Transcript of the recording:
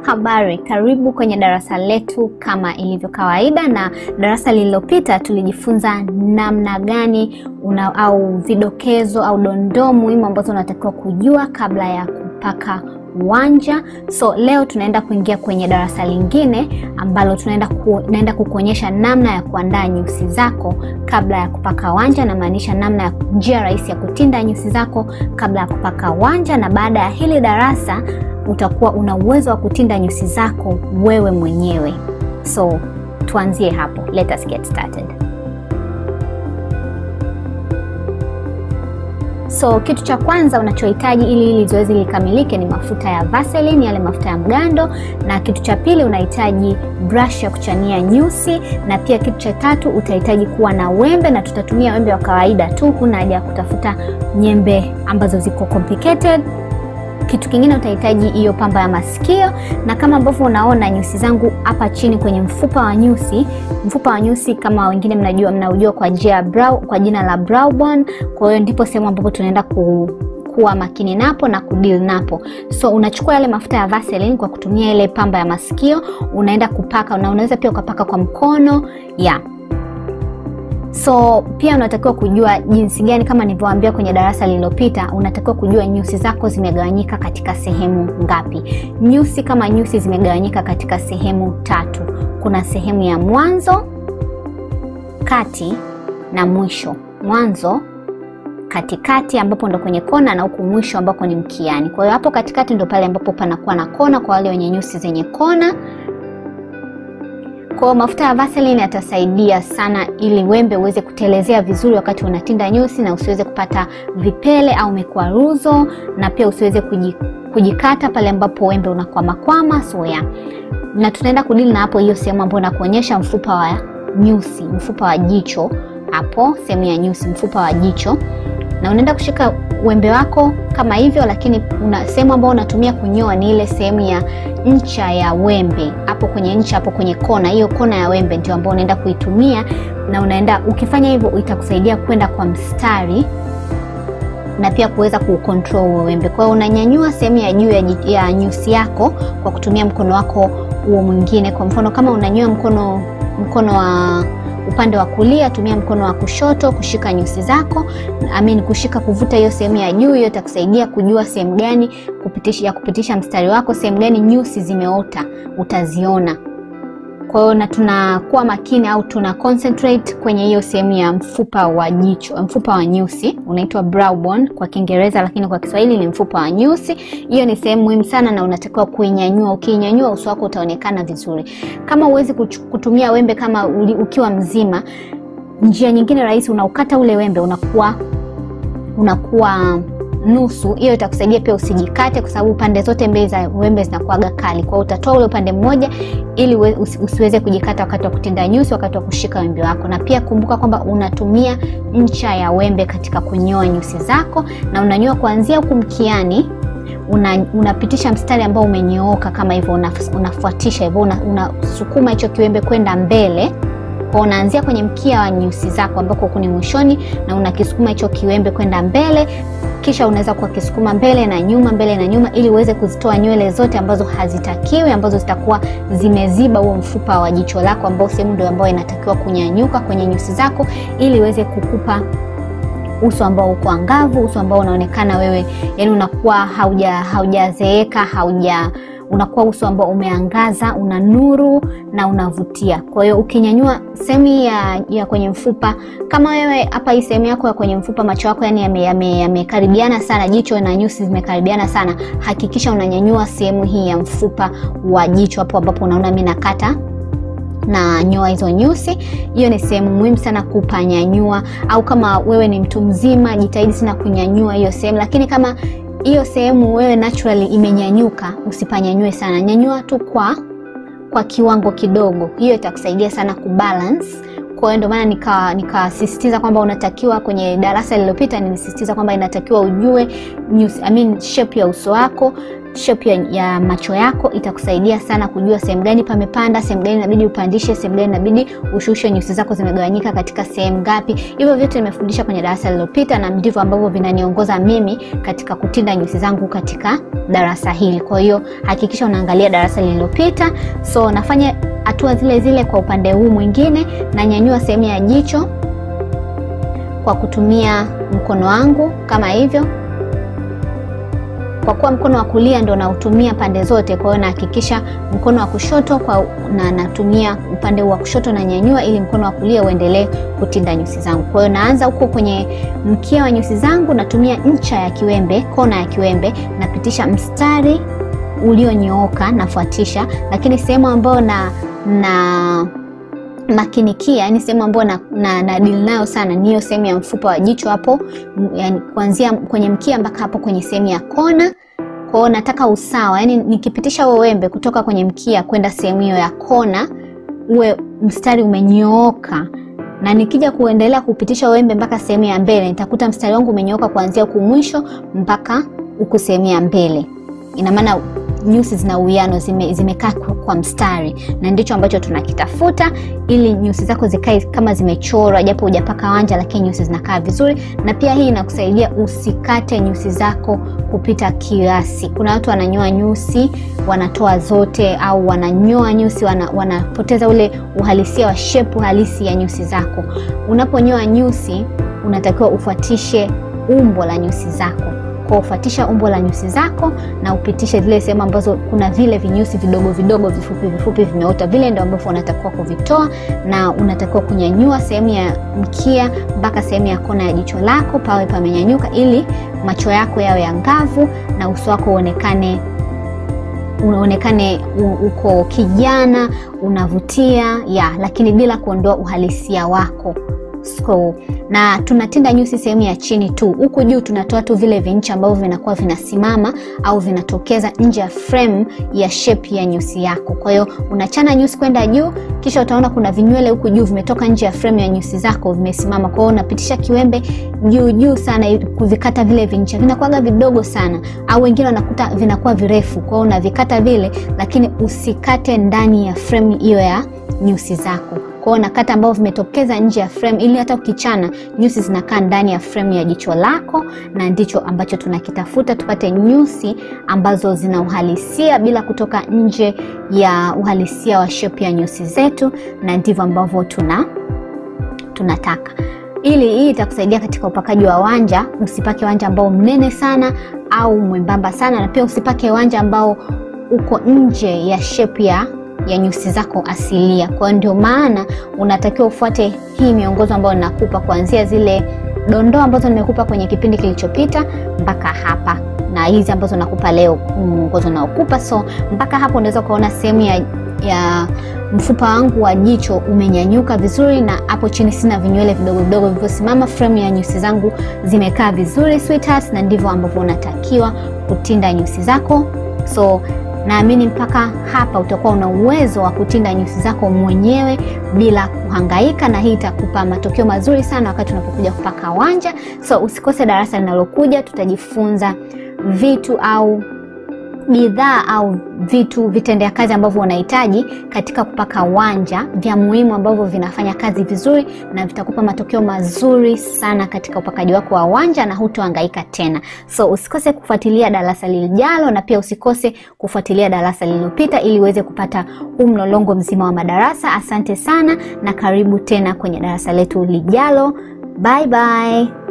Habari, karibu kwenye darasa letu kama ilivyo kawaida, na darasa lililopita tulijifunza namna gani au vidokezo au dondoo muhimu ambazo unatakiwa kujua kabla ya kupaka wanja. So leo tunaenda kuingia kwenye darasa lingine ambalo tunaenda kukuonyesha namna ya kuandaa nyusi zako kabla ya kupaka wanja, na maanisha namna ya njia rahisi ya kutinda nyusi zako kabla ya kupaka wanja. Na baada ya hili darasa utakuwa una uwezo wa kutinda nyusi zako wewe mwenyewe. So tuanzie hapo. Let us get started. So kitu cha kwanza unachohitaji ili zoezi likamilike ni mafuta ya Vaseline, yale mafuta ya mgando, na kitu cha pili unahitaji brush ya kuchania nyusi, na pia kitu cha tatu utahitaji kuwa na wembe, na tutatumia wembe wa kawaida tu, kuna haja ya kutafuta nyembe ambazo ziko complicated. Kitu kingine utahitaji hiyo pamba ya masikio, na kama ambavyo unaona nyusi zangu hapa chini kwenye mfupa wa nyusi kama wengine mnaujua kwa jina la brow bone. Kwa hiyo ndipo sehemu ambapo tunaenda kuwa makini napo na kudeal napo. So unachukua yale mafuta ya Vaseline kwa kutumia ile pamba ya masikio, unaenda kupaka, na unaweza pia ukapaka kwa mkono So pia unatakiwa kujua jinsi gani, kama nilivyowaambia kwenye darasa lililopita, unatakiwa kujua nyusi zako zimegawanyika katika sehemu ngapi. Nyusi zimegawanyika katika sehemu 3. Kuna sehemu ya mwanzo, kati na mwisho. Mwanzo, katikati ambapo ndo kwenye kona, na huku mwisho ambako ni mkiani. Kwa hiyo hapo katikati ndo pale ambapo panakuwa na kona kwa wale wenye nyusi zenye kona. Kwa mafuta ya Vaseline yatasaidia sana ili wembe uweze kutelezea vizuri wakati unatinda nyusi, na usiweze kupata vipele au mikwaruzo, na pia usiweze kujikata pale ambapo wembe unakwama. So na tunaenda kudili na hapo hiyo sehemu ambayo nakuonyesha mfupa wa nyusi, mfupa wa jicho hapo, sehemu ya nyusi, mfupa wa jicho. Na unaenda kushika wembe wako kama hivyo, lakini sehemu ambayo unatumia kunyoa ni ile sehemu ya ncha ya wembe, hapo kwenye ncha, hapo kwenye kona. Hiyo kona ya wembe ndio ambayo unaenda kuitumia, na ukifanya hivyo itakusaidia kwenda kwa mstari na pia kuweza kucontrol wembe. Kwa hiyo unanyanyua sehemu ya juu ya nyusi yako kwa kutumia mkono wako huo mwingine. Kwa mfano kama unanyoa mkono wa upande wa kulia, tumia mkono wa kushoto kushika nyusi zako, kuvuta hiyo sehemu ya juu. Hiyo itakusaidia kujua sehemu gani kupitisha mstari wako, sehemu gani nyusi zimeota, utaziona. Kwa hiyo na tunakuwa makini au tuna concentrate kwenye hiyo sehemu ya mfupa wa jicho, mfupa wa nyusi, unaitwa brow bone kwa Kiingereza, lakini kwa Kiswahili ni mfupa wa nyusi. Hiyo ni sehemu muhimu sana na unatakiwa kuinyanyua. Ukinyanyua uso wako utaonekana vizuri. Kama huwezi kutumia wembe kama ukiwa mzima, njia nyingine rahisi, unaukata ule wembe, unakuwa nusu. Hiyo itakusaidia pia usijikate, kwa sababu pande zote mbili za wembe zinakuaga kali. Kwa hiyo utatoa ule upande mmoja ili usiweze kujikata wakati wa kutinda nyusi, wakati wa kushika wembe wako. Na pia kumbuka kwamba unatumia ncha ya wembe katika kunyoa nyusi zako, na unanyoa kuanzia huku mkiani, unapitisha mstari ambao umenyooka kama hivyo, unafuatisha hivyo, unasukuma hicho kiwembe kwenda mbele. Kwa unaanzia kwenye mkia wa nyusi zako ambako huko ni mwishoni, na unakisukuma hicho kiwembe kwenda mbele. Kisha unaweza kuwakisukuma mbele na nyuma ili uweze kuzitoa nywele zote ambazo hazitakiwi, ambazo zitakuwa zimeziba huo mfupa wa jicho lako, ambao sehemu ndio ambayo inatakiwa kunyanyuka kwenye nyusi zako, ili uweze kukupa uso ambao uko angavu, uso ambao unaonekana wewe, yani unakuwa haujazeeka, unakuwa uso ambao umeangaza, una nuru na unavutia. Kwa hiyo ukinyanyua sehemu ya kwenye mfupa, kama wewe hapa hii sehemu yako ya kwenye mfupa, macho yako yani yamekaribiana sana, jicho na nyusi zimekaribiana sana, hakikisha unanyanyua sehemu hii ya mfupa wa jicho, hapo ambapo unaona mimi nakata na nyoa hizo nyusi. Hiyo ni sehemu muhimu sana kupanyanyua, au kama wewe ni mtu mzima, jitahidi sana kunyanyua hiyo sehemu. Lakini kama hiyo sehemu wewe naturally imenyanyuka, usipanyanyue sana, nyanyua tu kwa kiwango kidogo. Hiyo itakusaidia sana kubalance. Kwa hiyo ndio maana nikasisitiza kwamba unatakiwa, kwenye darasa lililopita nilisisitiza kwamba inatakiwa ujue shape ya uso wako, shape ya macho yako, itakusaidia sana kujua sehemu gani pamepanda, sehemu gani inabidi upandishe, sehemu gani inabidi ushushe, nyusi zako zimegawanyika katika sehemu ngapi. Hivyo vyote nimefundisha kwenye darasa lililopita, na ndivyo ambavyo vinaniongoza mimi katika kutinda nyusi zangu katika darasa hili. Kwa hiyo hakikisha unaangalia darasa lililopita. So nafanya hatua zile zile kwa upande huu mwingine, na nyanyua sehemu ya jicho kwa kutumia mkono wangu kama hivyo. Kwa kuwa mkono wa kulia ndio nautumia pande zote, kwa hiyo nahakikisha mkono wa kushoto natumia upande wa kushoto na nyanyua, ili mkono wa kulia uendelee kutinda nyusi zangu. Kwa hiyo naanza huko kwenye mkia wa nyusi zangu, natumia ncha ya kiwembe, kona ya kiwembe, napitisha mstari ulionyooka, nafuatisha, lakini sehemu ambayo na makinikia, yani sehemu ambayo na deal nayo sana ni hiyo sehemu ya mfupa wa jicho hapo, yani kuanzia kwenye mkia mpaka hapo kwenye sehemu ya kona. Kwa hiyo nataka usawa, yani nikipitisha wembe kutoka kwenye mkia kwenda sehemu hiyo ya kona, uwe mstari umenyooka, na nikija kuendelea kupitisha wembe mpaka sehemu ya mbele, nitakuta mstari wangu umenyooka kuanzia huku mwisho mpaka huku sehemu ya mbele. Ina maana nyusi zina uwiano, zimekaa kwa mstari, na ndicho ambacho tunakitafuta, ili nyusi zako zikae kama zimechorwa, japo hujapaka wanja, lakini nyusi zinakaa vizuri. Na pia hii inakusaidia usikate nyusi zako kupita kiasi. Kuna watu wananyoa nyusi wanatoa zote, au wananyoa nyusi wanapoteza ule uhalisia wa shape halisi ya nyusi zako. Unaponyoa nyusi unatakiwa ufuatishe umbo la nyusi zako. Kwa ufuatisha umbo la nyusi zako na upitishe zile sehemu ambazo kuna vile vinyusi vidogo vidogo vifupi vimeota, vile ndio ambavyo unatakiwa kuvitoa, na unatakiwa kunyanyua sehemu ya mkia mpaka sehemu ya kona ya jicho lako pawe pamenyanyuka, ili macho yako yawe angavu na uso wako uonekane uko kijana, unavutia lakini bila kuondoa uhalisia wako. So, na tunatinda nyusi sehemu ya chini tu. Huku juu tunatoa tu vile vincha ambavyo vinakuwa vinasimama au vinatokeza nje ya frame ya shape ya nyusi yako. Kwa hiyo unachana nyusi kwenda juu, kisha utaona kuna vinywele huku juu vimetoka nje ya frame ya nyusi zako, vimesimama. Kwa hiyo unapitisha kiwembe juu sana kuvikata vile vincha. Vinakuwa vidogo sana, au wengine wanakuta vinakuwa virefu. Kwa hiyo unavikata vile, lakini usikate ndani ya frame hiyo ya nyusi zako. Kwa hiyo nakata ambao vimetokeza nje ya frame, ili hata ukichana nyusi zinakaa ndani ya frame ya jicho lako, na ndicho ambacho tunakitafuta, tupate nyusi ambazo zina uhalisia bila kutoka nje ya uhalisia wa shape ya nyusi zetu, na ndivyo ambavyo tunataka. Hii itakusaidia katika upakaji wa wanja. Usipake wanja ambao mnene sana au mwembamba sana, na pia usipake wanja ambao uko nje ya shape ya nyusi zako asilia. Kwa ndio maana unatakiwa ufuate hii miongozo ambayo ninakupa, kuanzia zile dondoo ambazo nimekupa kwenye kipindi kilichopita mpaka hapa, na hizi ambazo nakupa leo mwongozo naokupa. So mpaka hapo unaweza kuona sehemu ya mfupa wangu wa jicho umenyanyuka vizuri, na hapo chini sina vinywele vidogo vidogo vilivyosimama. Frame ya nyusi zangu zimekaa vizuri sweethearts, na ndivyo ambavyo unatakiwa kutinda nyusi zako. So naamini mpaka hapa utakuwa una uwezo wa kutinda nyusi zako mwenyewe bila kuhangaika, na hii itakupa matokeo mazuri sana wakati unapokuja kupaka wanja. So usikose darasa linalokuja. Tutajifunza vitu au bidhaa au vitu vitendea kazi ambavyo unahitaji katika kupaka wanja, vya muhimu ambavyo vinafanya kazi vizuri na vitakupa matokeo mazuri sana katika upakaji wako wa wanja, na hutohangaika tena. So usikose kufuatilia darasa lijalo, na pia usikose kufuatilia darasa lililopita, ili uweze kupata mlolongo mzima wa madarasa. Asante sana na karibu tena kwenye darasa letu lijalo. Bye bye.